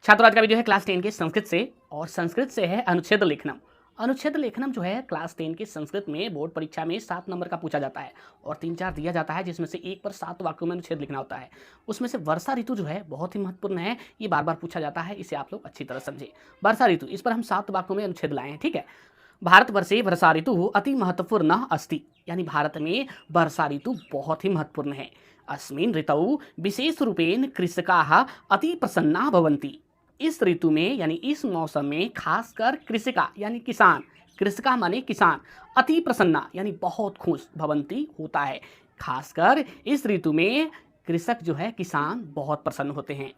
छात्रों आज का वीडियो है क्लास 10 के संस्कृत से, और संस्कृत से है अनुच्छेद लेखनम। अनुच्छेद लेखनम जो है क्लास 10 के संस्कृत में बोर्ड परीक्षा में 7 नंबर का पूछा जाता है और 3-4 दिया जाता है, जिसमें से एक पर 7 वाक्यों में अनुच्छेद लिखना होता है। उसमें से वर्षा ऋतु जो है बहुत ही महत्वपूर्ण है, ये बार बार पूछा जाता है, इसे आप लोग अच्छी तरह समझे। वर्षा ऋतु, इस पर हम 7 वाक्यों में अनुच्छेद लाए हैं, ठीक है। भारतवर्षे वर्षा ऋतु अति महत्वपूर्ण अस्ति, यानी भारत में वर्षा ऋतु बहुत ही महत्वपूर्ण है। अस्मिन् ऋतौ विशेष रूपेण कृषकाः अति प्रसन्ना भवन्ति। इस ऋतु में यानी इस मौसम में खासकर कृषिका यानी किसान, कृषिका माने किसान, अति प्रसन्ना यानी बहुत खुश, भवंती होता है। खासकर इस ऋतु में कृषक जो है किसान बहुत प्रसन्न होते हैं।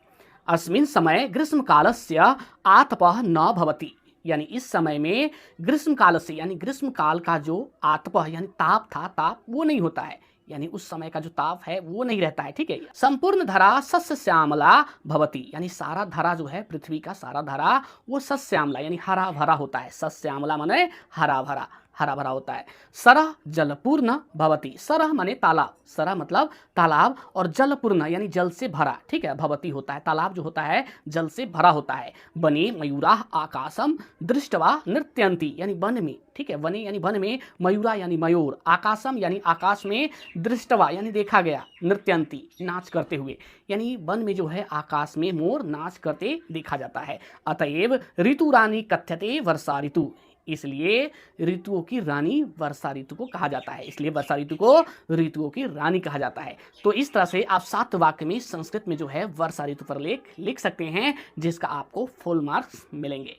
अस्मिन् समय ग्रीष्म कालस्य आतपः न भवति, यानी इस समय में ग्रीष्म काल से यानी ग्रीष्म काल का जो आतपः यानी ताप था, ताप वो नहीं होता है, यानी उस समय का जो ताप है वो नहीं रहता है, ठीक है। संपूर्ण धरा सस्य श्यामला भवति, यानी सारा धरा जो है पृथ्वी का सारा धरा वो सस्य श्यामला यानी हरा भरा होता है। सस्य श्यामला माने हरा भरा, हरा भरा होता है। सरह जलपूर्ण भवति, सरह माने तालाब, सरह मतलब तालाब, और जलपूर्ण यानी जल से भरा, ठीक है। भवति होता है तालाब जो होता है जल से भरा होता है। वने मयूराः आकाशम दृष्टवा नृत्यन्ति, यानी वन में, ठीक है। वने यानी वन में, मयूरा यानी मयूर, आकाशम यानी आकाश में, दृष्टवा यानी देखा गया, नृत्यंती नाच करते हुए, यानी वन में जो है आकाश में मोर नाच करते देखा जाता है। अतएव ऋतु रानी कथ्यते वर्षा ऋतु, इसलिए ऋतुओं की रानी वर्षा ऋतु को कहा जाता है, इसलिए वर्षा ऋतु को ऋतुओं की रानी कहा जाता है। तो इस तरह से आप 7 वाक्य में संस्कृत में जो है वर्षा ऋतु पर लेख लिख सकते हैं, जिसका आपको फुल मार्क्स मिलेंगे।